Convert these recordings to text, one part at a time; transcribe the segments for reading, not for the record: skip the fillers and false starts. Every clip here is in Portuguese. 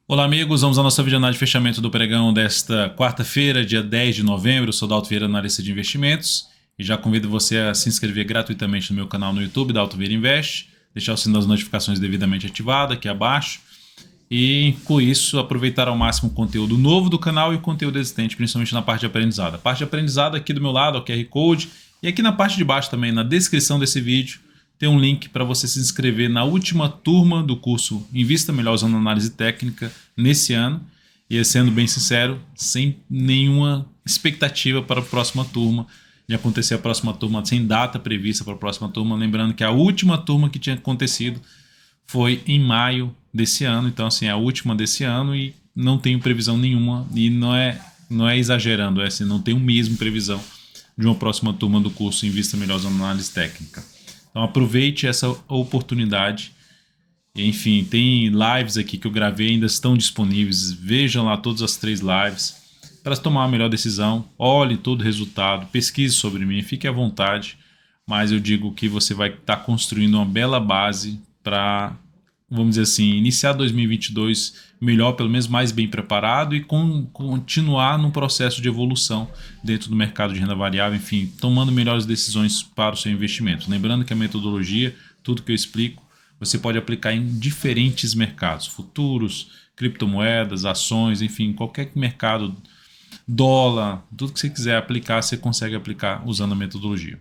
Olá amigos, vamos à nossa videoanálise de fechamento do pregão desta quarta-feira, dia 10 de novembro. Eu sou Dalto Vieira, analista de investimentos, e já convido você a se inscrever gratuitamente no meu canal no YouTube, Dalto Vieira Invest, deixar o sino das notificações devidamente ativado aqui abaixo, e com isso aproveitar ao máximo o conteúdo novo do canal e o conteúdo existente, principalmente na parte de aprendizado. A parte de aprendizado aqui do meu lado, o QR Code, e aqui na parte de baixo também, na descrição desse vídeo, tem um link para você se inscrever na última turma do curso Invista Melhor usando análise técnica nesse ano. E sendo bem sincero, sem nenhuma expectativa para a próxima turma, de acontecer a próxima turma, sem data prevista para a próxima turma. Lembrando que a última turma que tinha acontecido foi em maio desse ano, então assim, é a última desse ano e não tenho previsão nenhuma, e não é exagerando, é assim, não tenho mesmo previsão de uma próxima turma do curso Invista Melhor usando análise técnica. Então aproveite essa oportunidade. Enfim, tem lives aqui que eu gravei, ainda estão disponíveis. Vejam lá todas as 3 lives para tomar a melhor decisão. Olhe todo o resultado, pesquise sobre mim, fique à vontade. Mas eu digo que você vai estar construindo uma bela base para, vamos dizer assim, iniciar 2022 melhor, pelo menos mais bem preparado, e continuar num processo de evolução dentro do mercado de renda variável, enfim, tomando melhores decisões para o seu investimento. Lembrando que a metodologia, tudo que eu explico, você pode aplicar em diferentes mercados, futuros, criptomoedas, ações, enfim, qualquer mercado, dólar, tudo que você quiser aplicar, você consegue aplicar usando a metodologia.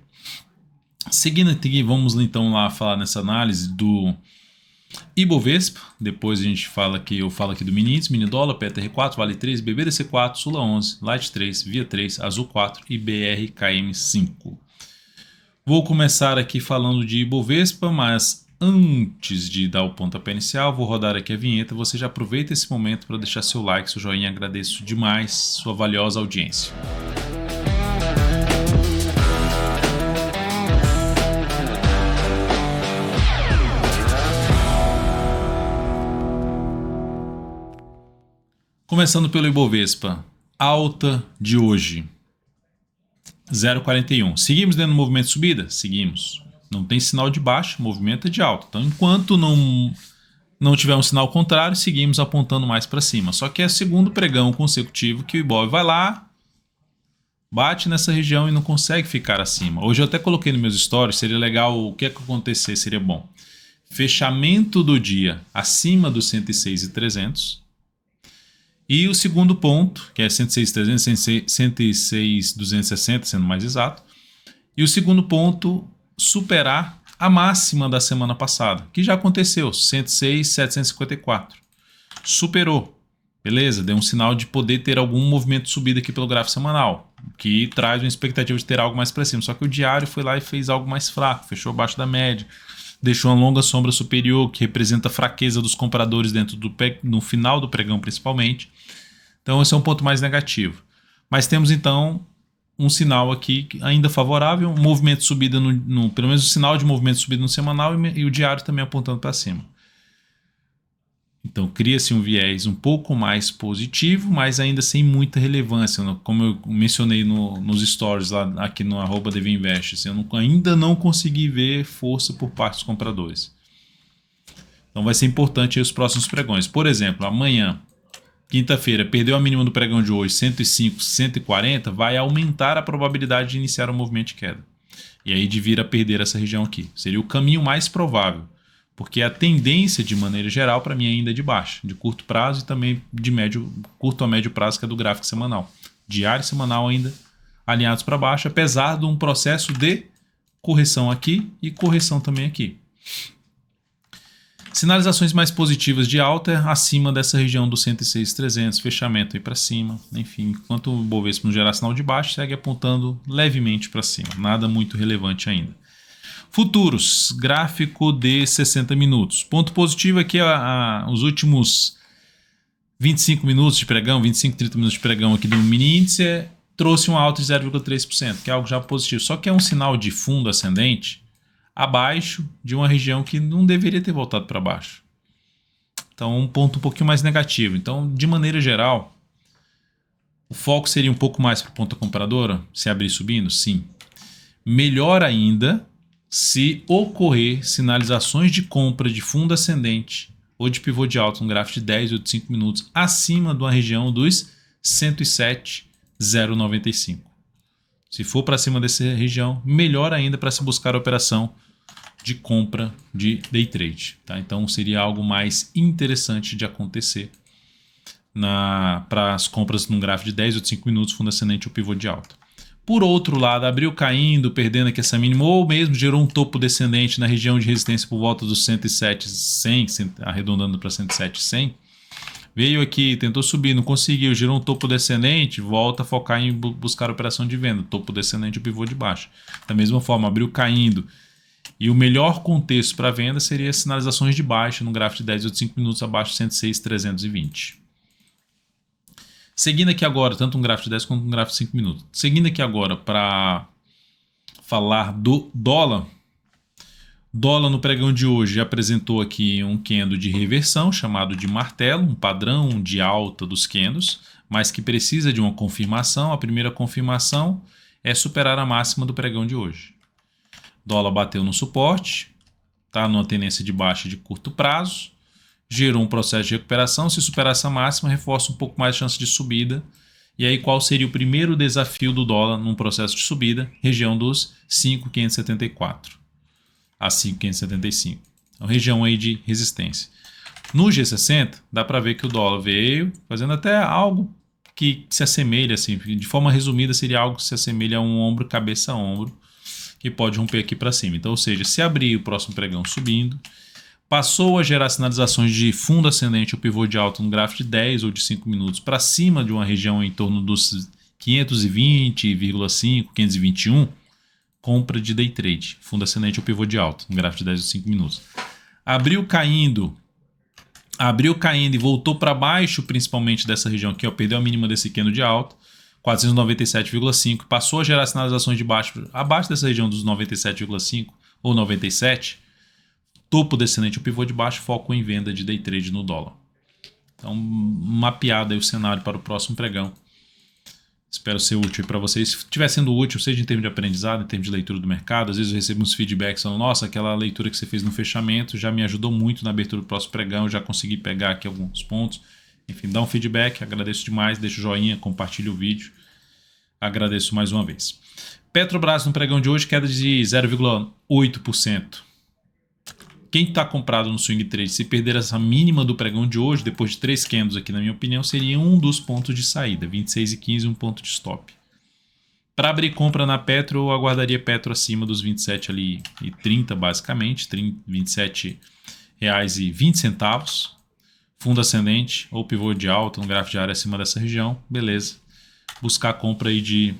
Seguindo aqui, vamos então lá falar nessa análise do Ibovespa. Depois a gente fala aqui, eu falo aqui do mini índice, mini dólar, PTR4, Vale 3, BBDC4, Sula 11, Light 3, Via 3, Azul 4 e BRKM5. Vou começar aqui falando de Ibovespa, mas antes de dar o pontapé inicial, vou rodar aqui a vinheta. Você já aproveita esse momento para deixar seu like, seu joinha, agradeço demais sua valiosa audiência. Começando pelo Ibovespa, alta de hoje, 0,41. Seguimos dentro do movimento de subida? Seguimos. Não tem sinal de baixa, movimento é de alta. Então, enquanto não tiver um sinal contrário, seguimos apontando mais para cima. Só que é o segundo pregão consecutivo que o Ibov vai lá, bate nessa região e não consegue ficar acima. Hoje eu até coloquei nos meus stories, seria legal, o que é que acontecer, seria bom. Fechamento do dia acima dos 106.300. E o segundo ponto, que é 106.300, 106.260, sendo mais exato. E o segundo ponto, superar a máxima da semana passada, que já aconteceu, 106.754. Superou. Beleza, deu um sinal de poder ter algum movimento de subida aqui pelo gráfico semanal, que traz uma expectativa de ter algo mais para cima. Só que o diário foi lá e fez algo mais fraco, fechou abaixo da média. Deixou uma longa sombra superior, que representa a fraqueza dos compradores dentro no final do pregão principalmente. Então esse é um ponto mais negativo. Mas temos então um sinal aqui ainda favorável, um movimento de subida, pelo menos um sinal de movimento de subida no semanal, e o diário também apontando para cima. Então cria-se um viés um pouco mais positivo, mas ainda sem muita relevância. Como eu mencionei nos stories lá aqui no @devinvest, eu ainda não consegui ver força por parte dos compradores. Então vai ser importante aí os próximos pregões. Por exemplo, amanhã, quinta-feira, perdeu a mínima do pregão de hoje, 105, 140, vai aumentar a probabilidade de iniciar um movimento de queda. E aí de vir a perder essa região aqui. Seria o caminho mais provável. Porque a tendência, de maneira geral, para mim ainda é de baixa, de curto prazo e também de curto a médio prazo, que é do gráfico semanal. Diário e semanal ainda alinhados para baixo, apesar de um processo de correção aqui e correção também aqui. Sinalizações mais positivas de alta acima dessa região dos 106.300, fechamento aí para cima. Enfim, enquanto o Bovespa não gerar sinal de baixo, segue apontando levemente para cima, nada muito relevante ainda. Futuros, gráfico de 60 minutos. Ponto positivo é que os últimos 25 minutos de pregão, 25, 30 minutos de pregão aqui do mini índice trouxe um alta de 0,3%, que é algo já positivo. Só que é um sinal de fundo ascendente abaixo de uma região que não deveria ter voltado para baixo. Então, um ponto um pouquinho mais negativo. Então, de maneira geral, o foco seria um pouco mais para a ponta compradora, se abrir subindo? Sim. Melhor ainda se ocorrer sinalizações de compra de fundo ascendente ou de pivô de alta no gráfico de 10 ou de 5 minutos acima de uma região dos 107,095. Se for para cima dessa região, melhor ainda para se buscar a operação de compra de day trade. Tá? Então seria algo mais interessante de acontecer para as compras num gráfico de 10 ou de 5 minutos, fundo ascendente ou pivô de alta. Por outro lado, abriu caindo, perdendo aqui essa mínima, ou mesmo gerou um topo descendente na região de resistência por volta dos 107,100, arredondando para 107,100. Veio aqui, tentou subir, não conseguiu, gerou um topo descendente, volta a focar em buscar a operação de venda, topo descendente ou pivô de baixo. Da mesma forma, abriu caindo. E o melhor contexto para venda seria sinalizações de baixa no gráfico de 10 ou de 5 minutos abaixo de 106,320. Seguindo aqui agora, tanto um gráfico de 10 quanto um gráfico de 5 minutos. Seguindo aqui agora para falar do dólar. Dólar no pregão de hoje apresentou aqui um candle de reversão, chamado de martelo, um padrão de alta dos candles, mas que precisa de uma confirmação. A primeira confirmação é superar a máxima do pregão de hoje. Dólar bateu no suporte, está numa tendência de baixa de curto prazo, gerou um processo de recuperação. Se superar essa máxima, reforça um pouco mais a chance de subida. E aí, qual seria o primeiro desafio do dólar num processo de subida? Região dos 5.574 a 5.575. Então, região aí de resistência. No G60, dá para ver que o dólar veio fazendo até algo que se assemelha, assim, de forma resumida, seria algo que se assemelha a um ombro, cabeça a ombro, que pode romper aqui para cima. Então, ou seja, se abrir o próximo pregão subindo, passou a gerar sinalizações de fundo ascendente ou pivô de alta no gráfico de 10 ou de 5 minutos para cima de uma região em torno dos 520,5, 521, compra de day trade, fundo ascendente ou pivô de alta no gráfico de 10 ou 5 minutos. Abriu caindo e voltou para baixo, principalmente dessa região aqui, ó, perdeu a mínima desse candle de alta, 497,5, passou a gerar sinalizações de baixo, abaixo dessa região dos 97,5 ou 97, topo descendente ou pivô de baixo, foco em venda de day trade no dólar. Então, mapeado aí o cenário para o próximo pregão. Espero ser útil para vocês. Se estiver sendo útil, seja em termos de aprendizado, em termos de leitura do mercado, às vezes eu recebo uns feedbacks falando, nossa, aquela leitura que você fez no fechamento já me ajudou muito na abertura do próximo pregão, já consegui pegar aqui alguns pontos. Enfim, dá um feedback, agradeço demais, deixa o joinha, compartilha o vídeo. Agradeço mais uma vez. Petrobras no pregão de hoje, queda de 0,8%. Quem está comprado no swing trade, se perder essa mínima do pregão de hoje, depois de 3 candles aqui, na minha opinião, seria um dos pontos de saída, 26,15, um ponto de stop. Para abrir compra na Petro, eu aguardaria Petro acima dos 27,30 basicamente, R$ 27,20. Fundo ascendente ou pivô de alta, no gráfico diário acima dessa região, beleza. Buscar a compra aí de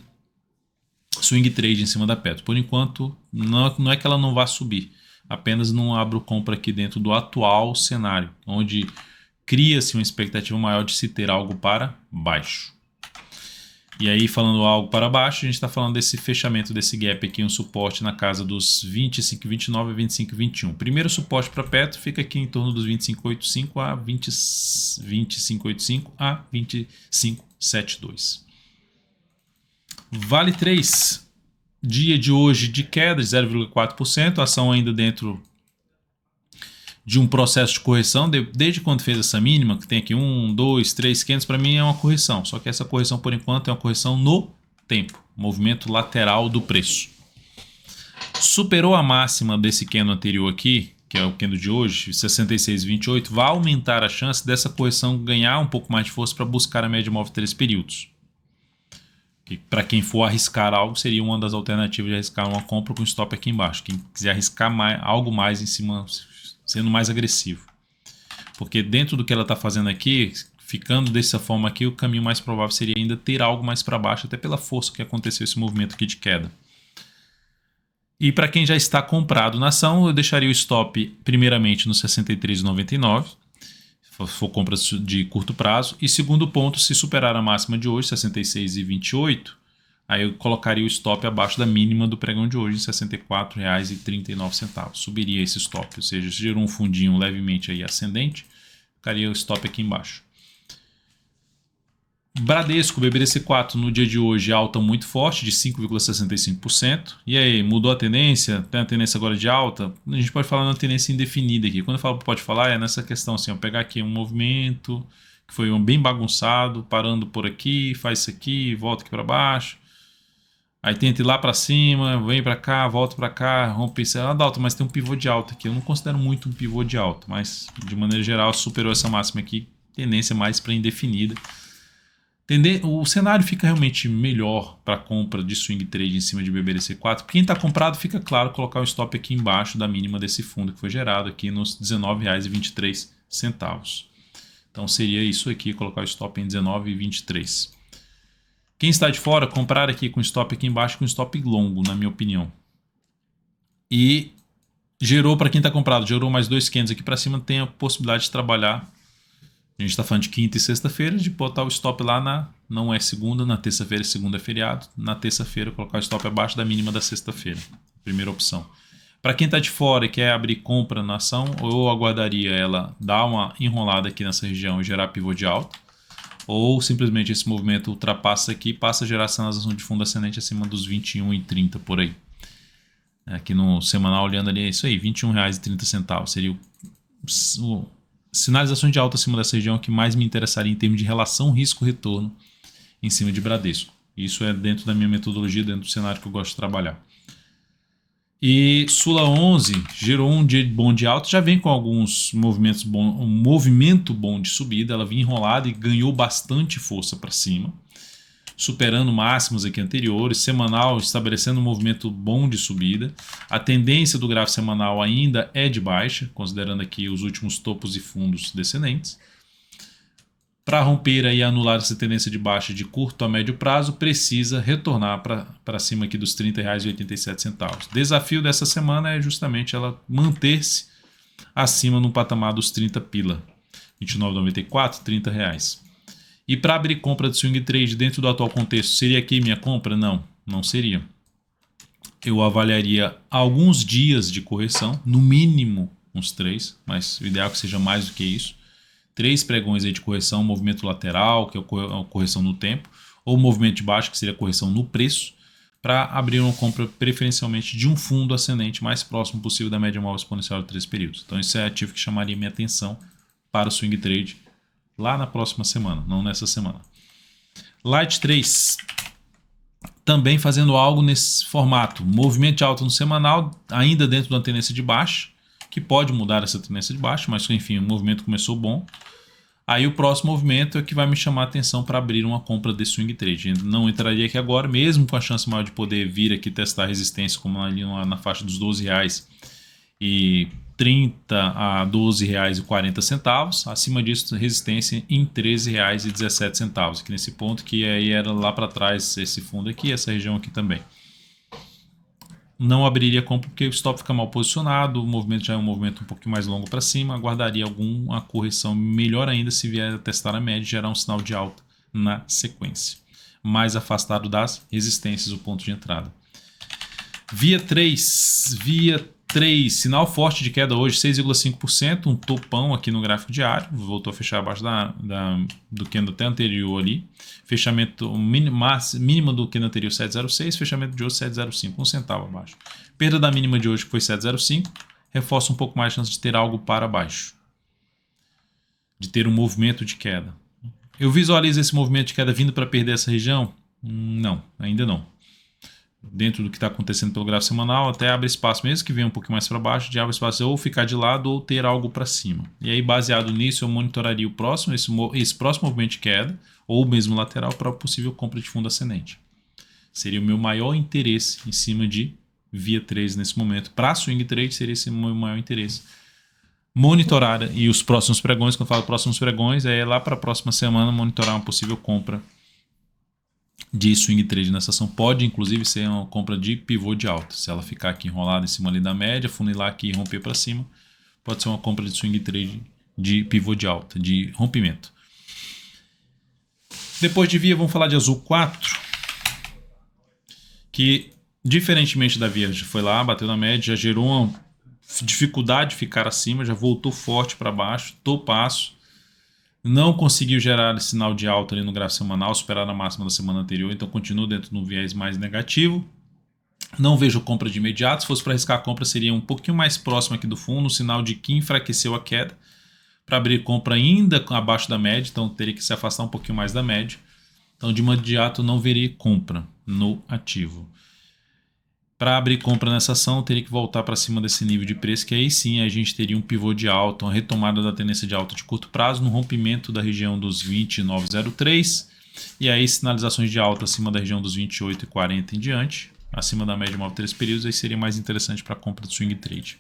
swing trade em cima da Petro. Por enquanto, não é que ela não vá subir. Apenas não abro compra aqui dentro do atual cenário, onde cria-se uma expectativa maior de se ter algo para baixo. E aí, falando algo para baixo, a gente está falando desse fechamento desse gap aqui, um suporte na casa dos 25,29 a 25,21. Primeiro suporte para Petro fica aqui em torno dos 25,85 a 25,85 a 25,72. Vale 3. Dia de hoje de queda de 0,4%, ação ainda dentro de um processo de correção, desde quando fez essa mínima, que tem aqui 1, 2, 3 candles, para mim é uma correção, só que essa correção por enquanto é uma correção no tempo, movimento lateral do preço. Superou a máxima desse candle anterior aqui, que é o candle de hoje, 66,28, vai aumentar a chance dessa correção ganhar um pouco mais de força para buscar a média móvel de 3 períodos. Para quem for arriscar algo, seria uma das alternativas de arriscar uma compra com stop aqui embaixo. Quem quiser arriscar algo mais em cima, sendo mais agressivo. Porque dentro do que ela está fazendo aqui, ficando dessa forma aqui, o caminho mais provável seria ainda ter algo mais para baixo, até pela força que aconteceu esse movimento aqui de queda. E para quem já está comprado na ação, eu deixaria o stop primeiramente no 63,99. Se for compra de curto prazo. E segundo ponto, se superar a máxima de hoje, 66,28, aí eu colocaria o stop abaixo da mínima do pregão de hoje, em R$ 64,39. Subiria esse stop, ou seja, se gerou um fundinho levemente aí ascendente, ficaria o stop aqui embaixo. Bradesco, BBDC4 no dia de hoje alta muito forte de 5,65%. E aí, mudou a tendência? Tem a tendência agora de alta? A gente pode falar na tendência indefinida aqui. Quando eu falo pode falar é nessa questão assim, eu pegar aqui um movimento que foi bem bagunçado, parando por aqui, faz isso aqui, volta aqui para baixo. Aí tenta ir lá para cima, vem para cá, volta para cá, rompe isso. Adalto, mas tem um pivô de alta aqui. Eu não considero muito um pivô de alta, mas de maneira geral superou essa máxima aqui. Tendência mais para indefinida. O cenário fica realmente melhor para compra de swing trade em cima de BBDC4. Quem está comprado, fica claro colocar o stop aqui embaixo da mínima desse fundo que foi gerado aqui nos R$19,23. Então seria isso aqui, colocar o stop em R$19,23. Quem está de fora, comprar aqui com stop aqui embaixo, com stop longo, na minha opinião. E gerou para quem está comprado, gerou mais 2 candles aqui para cima, tem a possibilidade de trabalhar. A gente está falando de quinta e sexta-feira, de botar o stop lá não é segunda, na terça-feira, segunda é feriado. Na terça-feira, colocar o stop abaixo da mínima da sexta-feira. Primeira opção. Para quem está de fora e quer abrir compra na ação, eu aguardaria ela dar uma enrolada aqui nessa região e gerar pivô de alta. Ou simplesmente esse movimento ultrapassa aqui e passa a gerar sinalização de fundo ascendente acima dos R$21,30 por aí. Aqui no semanal, olhando ali, é isso aí, R$21,30 seria o sinalizações de alta acima dessa região que mais me interessaria em termos de relação risco-retorno em cima de Bradesco. Isso é dentro da minha metodologia, dentro do cenário que eu gosto de trabalhar. E Sula 11 gerou um dia bom de alta, já vem com alguns movimentos bons, um movimento bom de subida, ela vinha enrolada e ganhou bastante força para cima, superando máximos aqui anteriores, semanal estabelecendo um movimento bom de subida. A tendência do gráfico semanal ainda é de baixa, considerando aqui os últimos topos e fundos descendentes. Para romper e anular essa tendência de baixa de curto a médio prazo, precisa retornar para cima aqui dos R$30,87. Desafio dessa semana é justamente ela manter-se acima no patamar dos 30 pila, R$29,94, R$30. E para abrir compra de swing trade dentro do atual contexto, seria aqui minha compra? Não, não seria. Eu avaliaria alguns dias de correção, no mínimo uns 3, mas o ideal é que seja mais do que isso. 3 pregões aí de correção, movimento lateral, que é a correção no tempo, ou movimento de baixo, que seria a correção no preço, para abrir uma compra preferencialmente de um fundo ascendente mais próximo possível da média móvel exponencial de 3 períodos. Então esse é ativo que chamaria minha atenção para o swing trade lá na próxima semana, não nessa semana. Light 3, também fazendo algo nesse formato. Movimento de alta no semanal, ainda dentro da tendência de baixa, que pode mudar essa tendência de baixa, mas enfim, o movimento começou bom. Aí o próximo movimento é que vai me chamar a atenção para abrir uma compra de swing trade. Não entraria aqui agora, mesmo com a chance maior de poder vir aqui testar a resistência, como ali na faixa dos R$12,30 a R$12,40. Acima disso, resistência em R$13,17. Aqui nesse ponto, que aí era lá para trás esse fundo aqui, essa região aqui também. Não abriria compra porque o stop fica mal posicionado, o movimento já é um movimento um pouquinho mais longo para cima, aguardaria alguma correção, melhor ainda se vier a testar a média e gerar um sinal de alta na sequência, mais afastado das resistências, o ponto de entrada. Via 3, sinal forte de queda hoje, 6,5%, um topão aqui no gráfico diário, voltou a fechar abaixo do candle até anterior ali, fechamento mínima do candle anterior 7,06, fechamento de hoje 7,05, um centavo abaixo. Perda da mínima de hoje que foi 7,05, reforça um pouco mais a chance de ter algo para baixo, de ter um movimento de queda. Eu visualizo esse movimento de queda vindo para perder essa região? Não, ainda não. Dentro do que está acontecendo pelo gráfico semanal, até abre espaço, mesmo que venha um pouquinho mais para baixo, de abre espaço ou ficar de lado ou ter algo para cima. E aí, baseado nisso, eu monitoraria esse próximo movimento de queda, ou mesmo lateral, para possível compra de fundo ascendente. Seria o meu maior interesse em cima de via 3 nesse momento. Para swing trade, seria esse o meu maior interesse. Monitorar, e os próximos pregões, quando eu falo próximos pregões, é lá para a próxima semana monitorar uma possível compra de swing trade nessa ação. Pode inclusive ser uma compra de pivô de alta. Se ela ficar aqui enrolada em cima ali da média, funilar aqui e romper para cima, pode ser uma compra de swing trade de pivô de alta, de rompimento. Depois de via, vamos falar de azul 4, que diferentemente da via, já foi lá, bateu na média, já gerou uma dificuldade de ficar acima, já voltou forte para baixo, topaço. Não conseguiu gerar sinal de alta ali no gráfico semanal, superar a máxima da semana anterior, então continua dentro de um viés mais negativo. Não vejo compra de imediato. Se fosse para arriscar a compra, seria um pouquinho mais próximo aqui do fundo, um sinal de que enfraqueceu a queda. Para abrir compra ainda abaixo da média, então teria que se afastar um pouquinho mais da média. Então, de imediato, não veria compra no ativo. Para abrir compra nessa ação, teria que voltar para cima desse nível de preço, que aí sim a gente teria um pivô de alta, uma retomada da tendência de alta de curto prazo, no rompimento da região dos 29,03 e aí sinalizações de alta acima da região dos 28,40 em diante, acima da média móvel 3 períodos, aí seria mais interessante para compra de swing trade.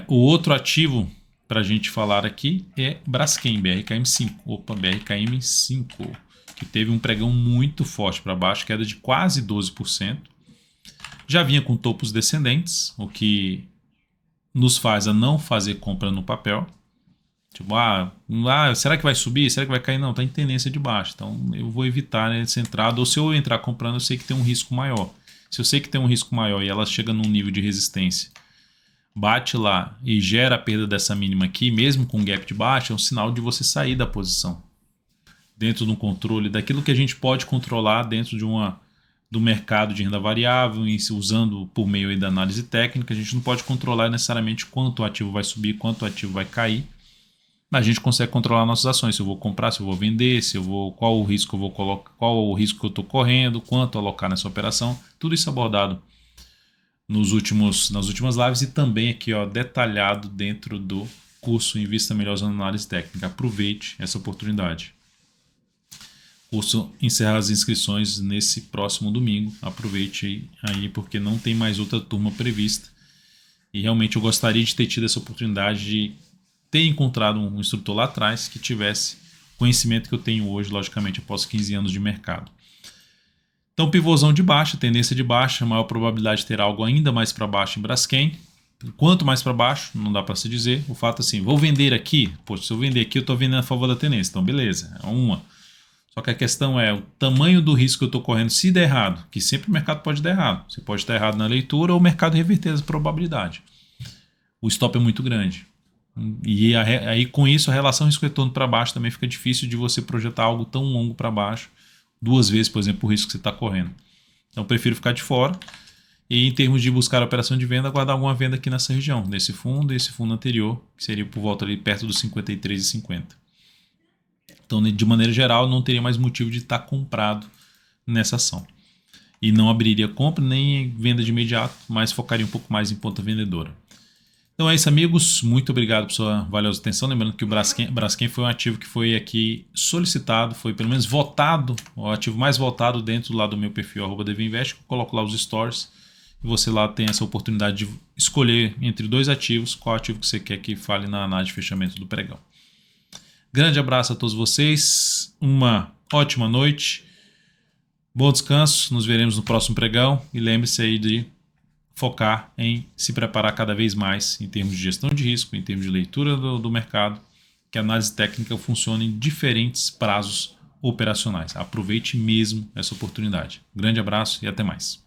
O outro ativo para a gente falar aqui é Braskem, BRKM5. Opa, BRKM5, que teve um pregão muito forte para baixo, queda de quase 12%. Já vinha com topos descendentes, o que nos faz a não fazer compra no papel. Tipo, será que vai subir? Será que vai cair? Não, está em tendência de baixa. Então eu vou evitar essa entrada. Ou se eu entrar comprando, eu sei que tem um risco maior. Se eu sei que tem um risco maior e ela chega num nível de resistência, bate lá e gera a perda dessa mínima aqui, mesmo com gap de baixa, é um sinal de você sair da posição. Dentro do controle, daquilo que a gente pode controlar dentro do mercado de renda variável, usando por meio aí da análise técnica, a gente não pode controlar necessariamente quanto o ativo vai subir, quanto o ativo vai cair. A gente consegue controlar nossas ações, se eu vou comprar, se eu vou vender, qual o risco eu vou colocar, qual o risco que eu estou correndo, quanto alocar nessa operação, tudo isso abordado nas últimas lives e também aqui detalhado dentro do curso Invista Melhor usando análise técnica. Aproveite essa oportunidade. O curso encerra as inscrições nesse próximo domingo. Aproveite aí porque não tem mais outra turma prevista. E realmente eu gostaria de ter tido essa oportunidade de ter encontrado um instrutor lá atrás que tivesse o conhecimento que eu tenho hoje, logicamente, após 15 anos de mercado. Então, pivôzão de baixa, tendência de baixa, maior probabilidade de ter algo ainda mais para baixo em Braskem. Quanto mais para baixo, não dá para se dizer. O fato assim, vou vender aqui? Poxa, se eu vender aqui, eu estou vendendo a favor da tendência. Então, beleza, é uma. Só que a questão é o tamanho do risco que eu estou correndo se der errado, que sempre o mercado pode dar errado. Você pode estar errado na leitura ou o mercado reverter essa probabilidade. O stop é muito grande. E aí com isso a relação risco-retorno para baixo também fica difícil de você projetar algo tão longo para baixo, 2 vezes, por exemplo, o risco que você está correndo. Então eu prefiro ficar de fora e em termos de buscar a operação de venda, guardar alguma venda aqui nessa região, nesse fundo e esse fundo anterior, que seria por volta ali perto dos 53,50. Então, de maneira geral, não teria mais motivo de estar comprado nessa ação. E não abriria compra nem venda de imediato, mas focaria um pouco mais em ponta vendedora. Então é isso, amigos. Muito obrigado por sua valiosa atenção. Lembrando que o Braskem foi um ativo que foi aqui solicitado, foi pelo menos votado, o ativo mais votado dentro lá do meu perfil @devinvest. Eu coloco lá os stories e você lá tem essa oportunidade de escolher entre 2 ativos qual ativo que você quer que fale na análise de fechamento do pregão. Grande abraço a todos vocês, uma ótima noite, bom descanso, nos veremos no próximo pregão e lembre-se aí de focar em se preparar cada vez mais em termos de gestão de risco, em termos de leitura do mercado, que a análise técnica funciona em diferentes prazos operacionais. Aproveite mesmo essa oportunidade. Grande abraço e até mais.